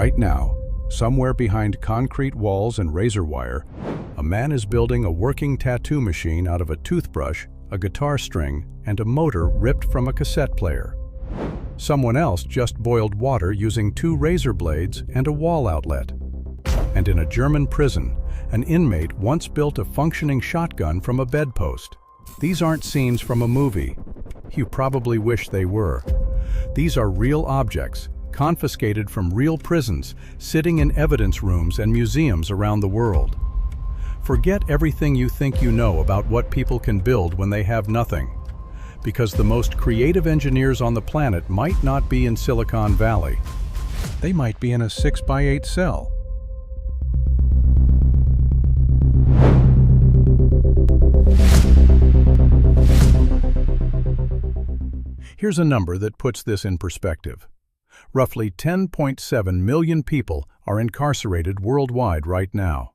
Right now, somewhere behind concrete walls and razor wire, a man is building a working tattoo machine out of a toothbrush, a guitar string, and a motor ripped from a cassette player. Someone else just boiled water using 2 razor blades and a wall outlet. And in a German prison, an inmate once built a functioning shotgun from a bedpost. These aren't scenes from a movie. You probably wish they were. These are real objects, confiscated from real prisons, sitting in evidence rooms and museums around the world. Forget everything you think you know about what people can build when they have nothing. Because the most creative engineers on the planet might not be in Silicon Valley. They might be in a 6x8 cell. Here's a number that puts this in perspective. Roughly 10.7 million people are incarcerated worldwide right now.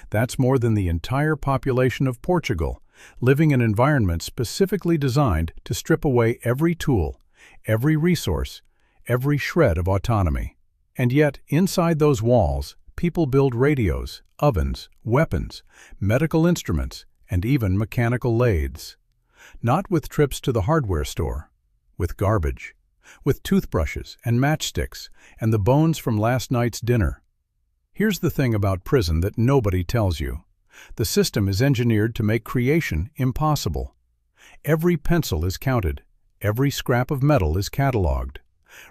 That's more than the entire population of Portugal, living in environments specifically designed to strip away every tool, every resource, every shred of autonomy. And yet, inside those walls, people build radios, ovens, weapons, medical instruments, and even mechanical lathes. Not with trips to the hardware store, with garbage, with toothbrushes and matchsticks and the bones from last night's dinner. Here's the thing about prison that nobody tells you. The system is engineered to make creation impossible. Every pencil is counted. Every scrap of metal is cataloged.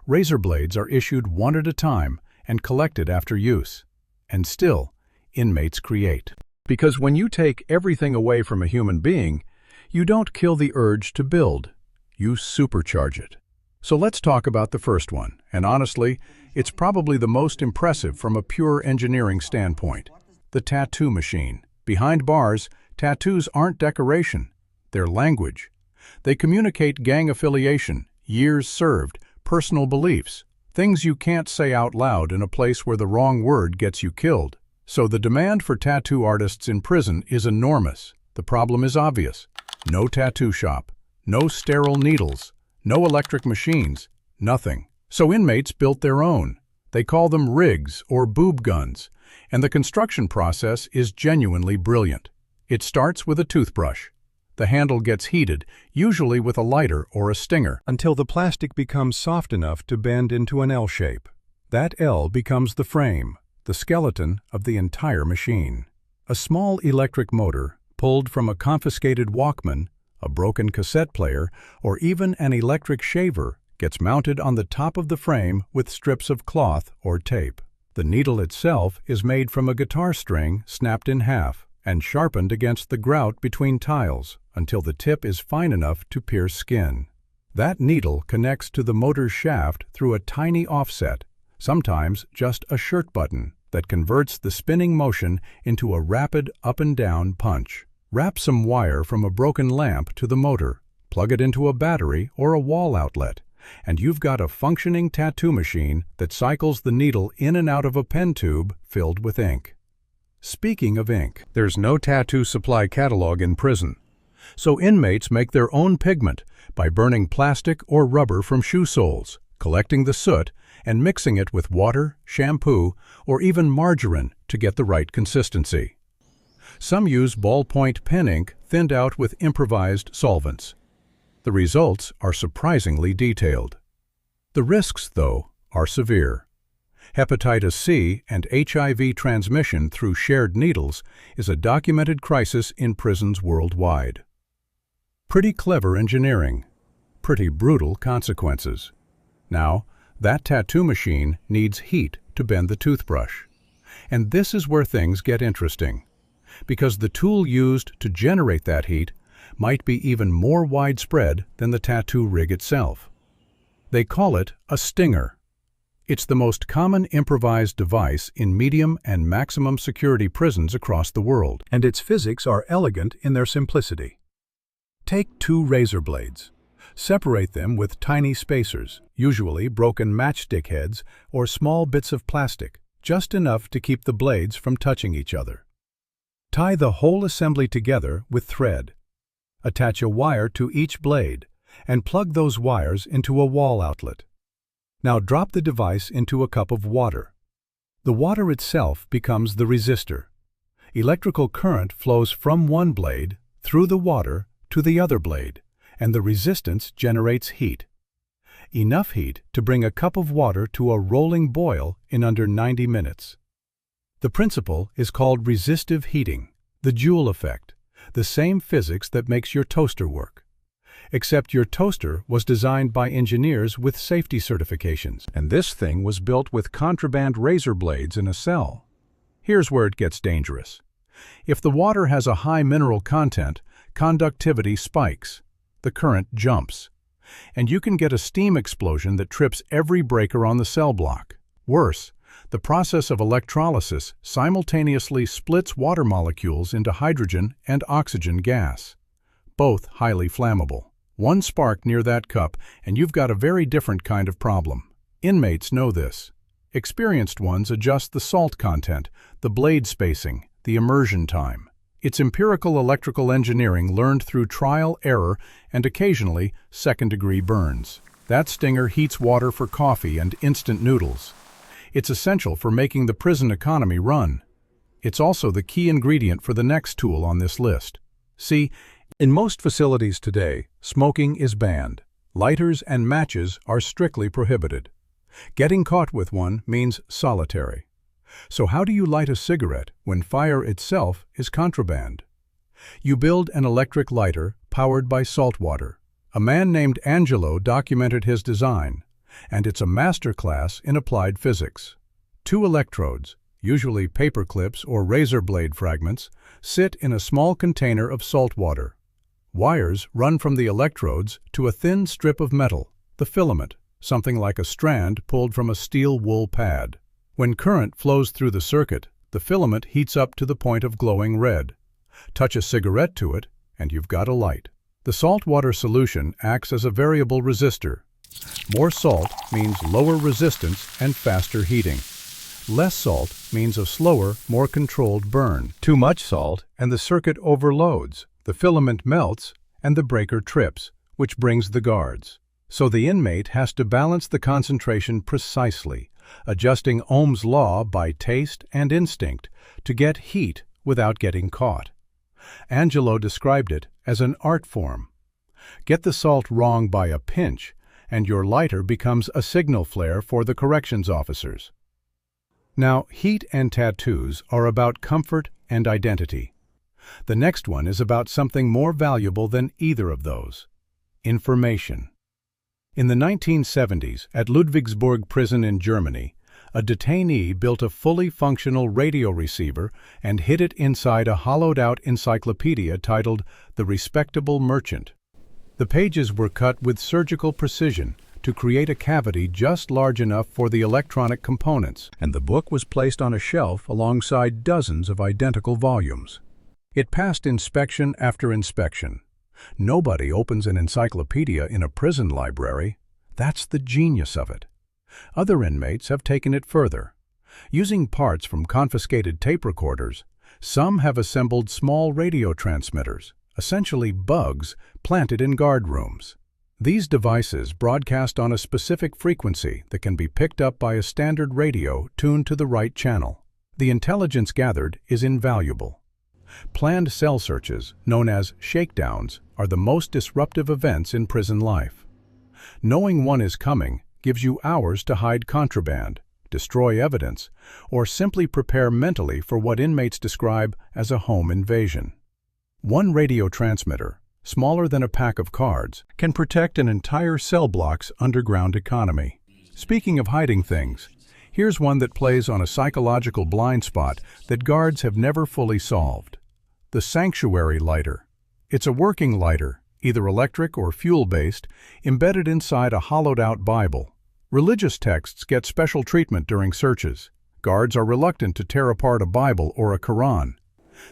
Razor blades are issued one at a time and collected after use. And still, inmates create. Because when you take everything away from a human being, you don't kill the urge to build. You supercharge it. So let's talk about the first one, and honestly, it's probably the most impressive from a pure engineering standpoint. The tattoo machine. Behind bars, tattoos aren't decoration, they're language. They communicate gang affiliation, years served, personal beliefs, things you can't say out loud in a place where the wrong word gets you killed. So the demand for tattoo artists in prison is enormous. The problem is obvious. No tattoo shop. No sterile needles, no electric machines, nothing. So inmates built their own. They call them rigs or boob guns, and the construction process is genuinely brilliant. It starts with a toothbrush. The handle gets heated, usually with a lighter or a stinger, until the plastic becomes soft enough to bend into an L shape. That L becomes the frame, the skeleton of the entire machine. A small electric motor, pulled from a confiscated Walkman, a broken cassette player, or even an electric shaver, gets mounted on the top of the frame with strips of cloth or tape. The needle itself is made from a guitar string snapped in half and sharpened against the grout between tiles until the tip is fine enough to pierce skin. That needle connects to the motor's shaft through a tiny offset, sometimes just a shirt button, that converts the spinning motion into a rapid up-and-down punch. Wrap some wire from a broken lamp to the motor, plug it into a battery or a wall outlet, and you've got a functioning tattoo machine that cycles the needle in and out of a pen tube filled with ink. Speaking of ink, there's no tattoo supply catalog in prison. So inmates make their own pigment by burning plastic or rubber from shoe soles, collecting the soot, and mixing it with water, shampoo, or even margarine to get the right consistency. Some use ballpoint pen ink thinned out with improvised solvents. The results are surprisingly detailed. The risks, though, are severe. Hepatitis C and HIV transmission through shared needles is a documented crisis in prisons worldwide. Pretty clever engineering. Pretty brutal consequences. Now, that tattoo machine needs heat to bend the toothbrush. And this is where things get interesting. Because the tool used to generate that heat might be even more widespread than the tattoo rig itself. They call it a stinger. It's the most common improvised device in medium and maximum security prisons across the world, and its physics are elegant in their simplicity. Take 2 razor blades. Separate them with tiny spacers, usually broken matchstick heads or small bits of plastic, just enough to keep the blades from touching each other. Tie the whole assembly together with thread. Attach a wire to each blade and plug those wires into a wall outlet. Now drop the device into a cup of water. The water itself becomes the resistor. Electrical current flows from one blade through the water to the other blade, and the resistance generates heat. Enough heat to bring a cup of water to a rolling boil in under 90 minutes. The principle is called resistive heating, the Joule effect, the same physics that makes your toaster work. Except your toaster was designed by engineers with safety certifications, and this thing was built with contraband razor blades in a cell. Here's where it gets dangerous. If the water has a high mineral content, conductivity spikes. The current jumps. And you can get a steam explosion that trips every breaker on the cell block. Worse, the process of electrolysis simultaneously splits water molecules into hydrogen and oxygen gas, both highly flammable. One spark near that cup, and you've got a very different kind of problem. Inmates know this. Experienced ones adjust the salt content, the blade spacing, the immersion time. It's empirical electrical engineering learned through trial, error, and occasionally second-degree burns. That stinger heats water for coffee and instant noodles. It's essential for making the prison economy run. It's also the key ingredient for the next tool on this list. See, in most facilities today, smoking is banned. Lighters and matches are strictly prohibited. Getting caught with one means solitary. So how do you light a cigarette when fire itself is contraband? You build an electric lighter powered by salt water. A man named Angelo documented his design, and it's a masterclass in applied physics. 2 electrodes, usually paper clips or razor blade fragments, sit in a small container of salt water. Wires run from the electrodes to a thin strip of metal, the filament, something like a strand pulled from a steel wool pad. When current flows through the circuit, the filament heats up to the point of glowing red. Touch a cigarette to it, and you've got a light. The salt water solution acts as a variable resistor. More salt means lower resistance and faster heating. Less salt means a slower, more controlled burn. Too much salt, and the circuit overloads. The filament melts, and the breaker trips, which brings the guards. So the inmate has to balance the concentration precisely, adjusting Ohm's law by taste and instinct to get heat without getting caught. Angelo described it as an art form. Get the salt wrong by a pinch, and your lighter becomes a signal flare for the corrections officers. Now, heat and tattoos are about comfort and identity. The next one is about something more valuable than either of those: information. In the 1970s, at Ludwigsburg prison in Germany, a detainee built a fully functional radio receiver and hid it inside a hollowed-out encyclopedia titled The Respectable Merchant. The pages were cut with surgical precision to create a cavity just large enough for the electronic components, and the book was placed on a shelf alongside dozens of identical volumes. It passed inspection after inspection. Nobody opens an encyclopedia in a prison library. That's the genius of it. Other inmates have taken it further. Using parts from confiscated tape recorders, some have assembled small radio transmitters, essentially bugs, planted in guard rooms. These devices broadcast on a specific frequency that can be picked up by a standard radio tuned to the right channel. The intelligence gathered is invaluable. Planned cell searches, known as shakedowns, are the most disruptive events in prison life. Knowing one is coming gives you hours to hide contraband, destroy evidence, or simply prepare mentally for what inmates describe as a home invasion. One radio transmitter, smaller than a pack of cards, can protect an entire cell block's underground economy. Speaking of hiding things, here's one that plays on a psychological blind spot that guards have never fully solved: the sanctuary lighter. It's a working lighter, either electric or fuel-based, embedded inside a hollowed-out Bible. Religious texts get special treatment during searches. Guards are reluctant to tear apart a Bible or a Quran.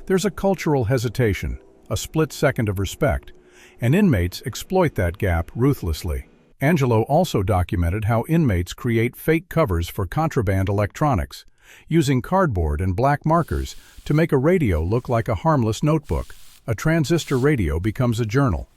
There's a cultural hesitation, a split second of respect, and inmates exploit that gap ruthlessly. Angelo also documented how inmates create fake covers for contraband electronics, using cardboard and black markers to make a radio look like a harmless notebook. A transistor radio becomes a journal.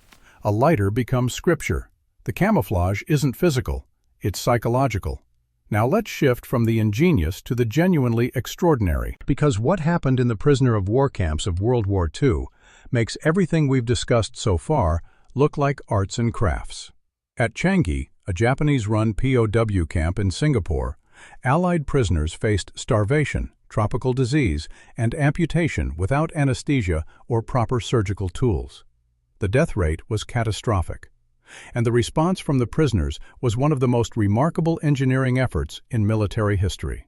A lighter becomes scripture. The camouflage isn't physical, it's psychological. Now let's shift from the ingenious to the genuinely extraordinary. Because what happened in the prisoner of war camps of World War II makes everything we've discussed so far look like arts and crafts. At Changi, a Japanese-run POW camp in Singapore, Allied prisoners faced starvation, tropical disease, and amputation without anesthesia or proper surgical tools. The death rate was catastrophic, and the response from the prisoners was one of the most remarkable engineering efforts in military history.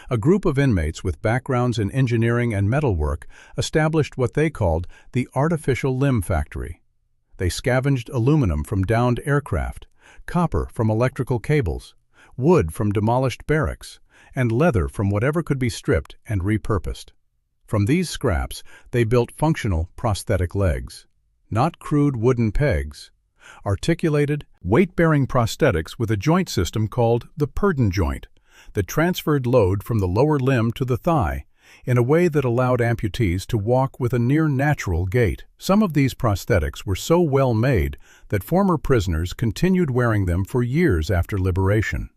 A group of inmates with backgrounds in engineering and metalwork established what they called the Artificial Limb Factory. They scavenged aluminum from downed aircraft, copper from electrical cables, wood from demolished barracks, and leather from whatever could be stripped and repurposed. From these scraps, they built functional prosthetic legs. Not crude wooden pegs. Articulated, weight-bearing prosthetics with a joint system called the Purdon joint that transferred load from the lower limb to the thigh in a way that allowed amputees to walk with a near-natural gait. Some of these prosthetics were so well made that former prisoners continued wearing them for years after liberation.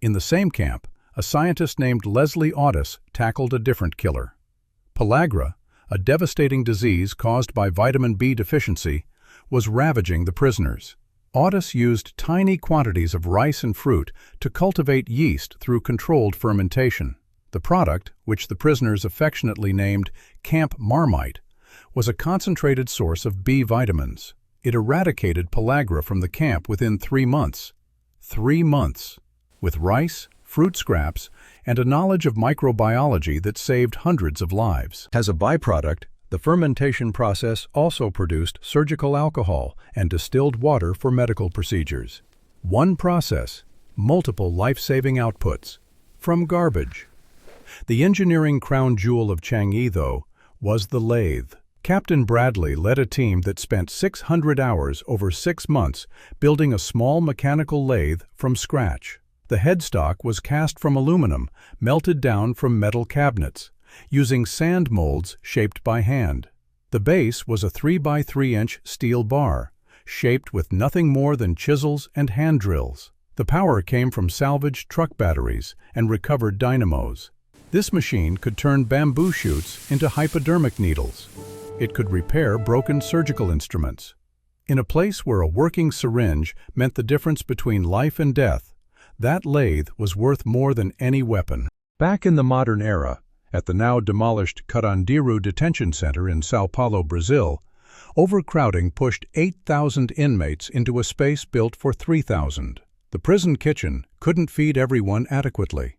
In the same camp, a scientist named Leslie Audis tackled a different killer. Pellagra, a devastating disease caused by vitamin B deficiency, was ravaging the prisoners. Audis used tiny quantities of rice and fruit to cultivate yeast through controlled fermentation. The product, which the prisoners affectionately named Camp Marmite, was a concentrated source of B vitamins. It eradicated pellagra from the camp within 3 months. 3 months. With rice, fruit scraps, and a knowledge of microbiology that saved hundreds of lives. As a byproduct, the fermentation process also produced surgical alcohol and distilled water for medical procedures. One process, multiple life-saving outputs. From garbage. The engineering crown jewel of Changi, though, was the lathe. Captain Bradley led a team that spent 600 hours over 6 months building a small mechanical lathe from scratch. The headstock was cast from aluminum, melted down from metal cabinets, using sand molds shaped by hand. The base was a 3x3-inch steel bar, shaped with nothing more than chisels and hand drills. The power came from salvaged truck batteries and recovered dynamos. This machine could turn bamboo shoots into hypodermic needles. It could repair broken surgical instruments. In a place where a working syringe meant the difference between life and death, that lathe was worth more than any weapon. Back in the modern era, at the now demolished Carandiru Detention Center in Sao Paulo, Brazil, overcrowding pushed 8,000 inmates into a space built for 3,000. The prison kitchen couldn't feed everyone adequately,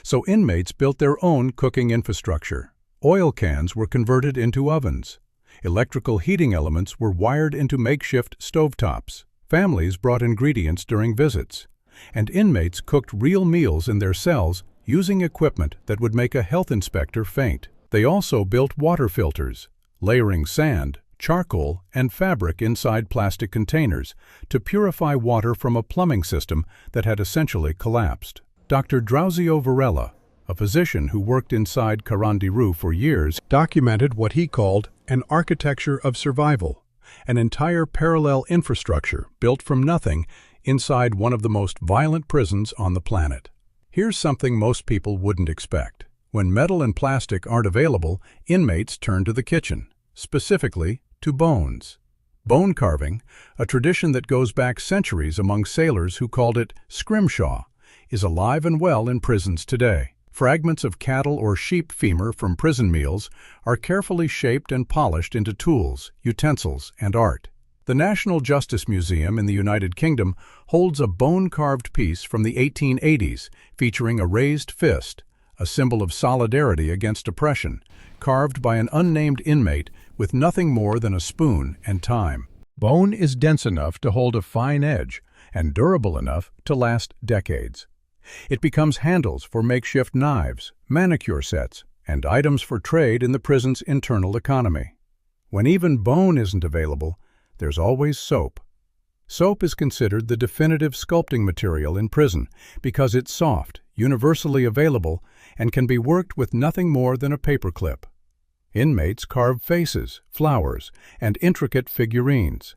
so inmates built their own cooking infrastructure. Oil cans were converted into ovens. Electrical heating elements were wired into makeshift stovetops. Families brought ingredients during visits, and inmates cooked real meals in their cells using equipment that would make a health inspector faint. They also built water filters, layering sand, charcoal, and fabric inside plastic containers to purify water from a plumbing system that had essentially collapsed. Dr. Drauzio Varela, a physician who worked inside Carandiru for years, documented what he called an architecture of survival, an entire parallel infrastructure built from nothing inside one of the most violent prisons on the planet. Here's something most people wouldn't expect. When metal and plastic aren't available, inmates turn to the kitchen, specifically to bones. Bone carving, a tradition that goes back centuries among sailors who called it scrimshaw, is alive and well in prisons today. Fragments of cattle or sheep femur from prison meals are carefully shaped and polished into tools, utensils, and art. The National Justice Museum in the United Kingdom holds a bone-carved piece from the 1880s featuring a raised fist, a symbol of solidarity against oppression, carved by an unnamed inmate with nothing more than a spoon and time. Bone is dense enough to hold a fine edge and durable enough to last decades. It becomes handles for makeshift knives, manicure sets, and items for trade in the prison's internal economy. When even bone isn't available, there's always soap. Soap is considered the definitive sculpting material in prison because it's soft, universally available, and can be worked with nothing more than a paperclip. Inmates carve faces, flowers, and intricate figurines.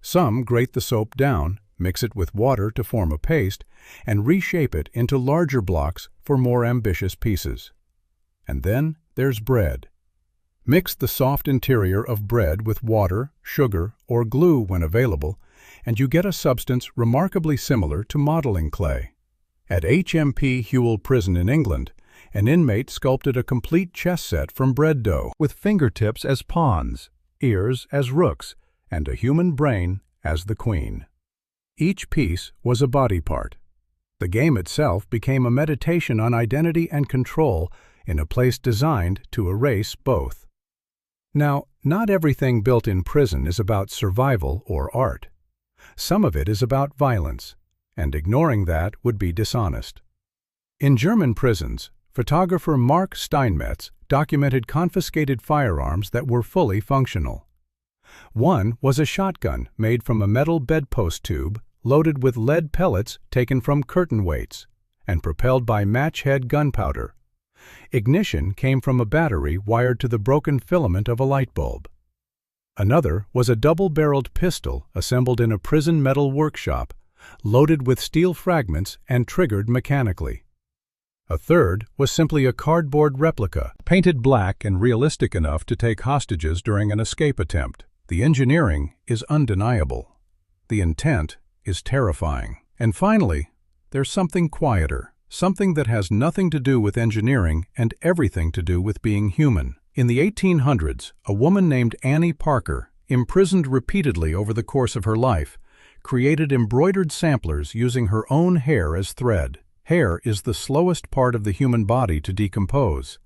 Some grate the soap down, mix it with water to form a paste, and reshape it into larger blocks for more ambitious pieces. And then there's bread. Mix the soft interior of bread with water, sugar, or glue when available, and you get a substance remarkably similar to modeling clay. At HMP Hewell Prison in England, an inmate sculpted a complete chess set from bread dough, with fingertips as pawns, ears as rooks, and a human brain as the queen. Each piece was a body part. The game itself became a meditation on identity and control in a place designed to erase both. Now, not everything built in prison is about survival or art. Some of it is about violence, and ignoring that would be dishonest. In German prisons, photographer Mark Steinmetz documented confiscated firearms that were fully functional. One was a shotgun made from a metal bedpost tube loaded with lead pellets taken from curtain weights and propelled by match-head gunpowder. Ignition came from a battery wired to the broken filament of a light bulb. Another was a double-barreled pistol assembled in a prison metal workshop, loaded with steel fragments and triggered mechanically. A third was simply a cardboard replica, painted black and realistic enough to take hostages during an escape attempt. The engineering is undeniable. The intent is terrifying. And finally, there's something quieter, something that has nothing to do with engineering and everything to do with being human. In the 1800s, a woman named Annie Parker, imprisoned repeatedly over the course of her life, created embroidered samplers using her own hair as thread. Hair is the slowest part of the human body to decompose.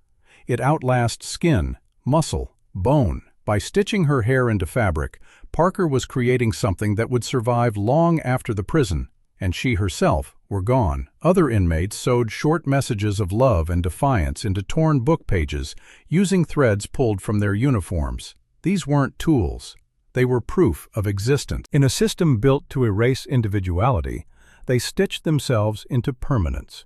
It outlasts skin, muscle, bone. By stitching her hair into fabric, Parker was creating something that would survive long after the prison and she herself were gone. Other inmates sewed short messages of love and defiance into torn book pages using threads pulled from their uniforms. These weren't tools. They were proof of existence. In a system built to erase individuality, they stitched themselves into permanence.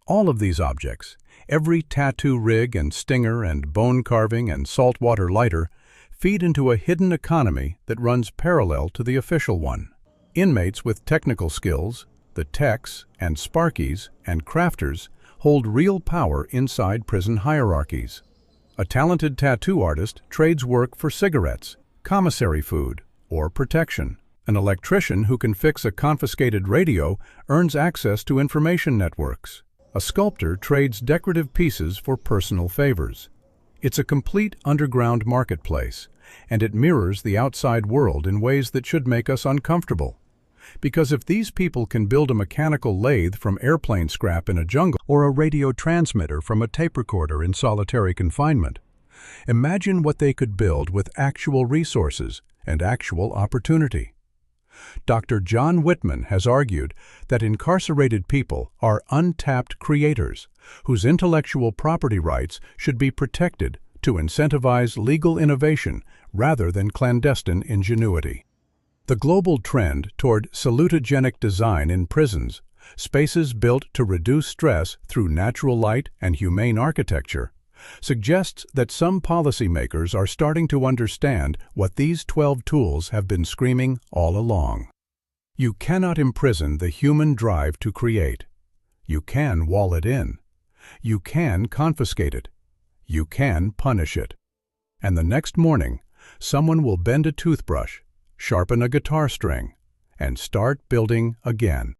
All of these objects, every tattoo rig and stinger and bone carving and saltwater lighter, feed into a hidden economy that runs parallel to the official one. Inmates with technical skills, the techs and sparkies and crafters, hold real power inside prison hierarchies. A talented tattoo artist trades work for cigarettes, commissary food, or protection. An electrician who can fix a confiscated radio earns access to information networks. A sculptor trades decorative pieces for personal favors. It's a complete underground marketplace, and it mirrors the outside world in ways that should make us uncomfortable. Because if these people can build a mechanical lathe from airplane scrap in a jungle or a radio transmitter from a tape recorder in solitary confinement, imagine what they could build with actual resources and actual opportunity. Dr. John Whitman has argued that incarcerated people are untapped creators whose intellectual property rights should be protected to incentivize legal innovation rather than clandestine ingenuity. The global trend toward salutogenic design in prisons, spaces built to reduce stress through natural light and humane architecture, suggests that some policymakers are starting to understand what these 12 tools have been screaming all along. You cannot imprison the human drive to create. You can wall it in. You can confiscate it. You can punish it. And the next morning, someone will bend a toothbrush, sharpen a guitar string, and start building again.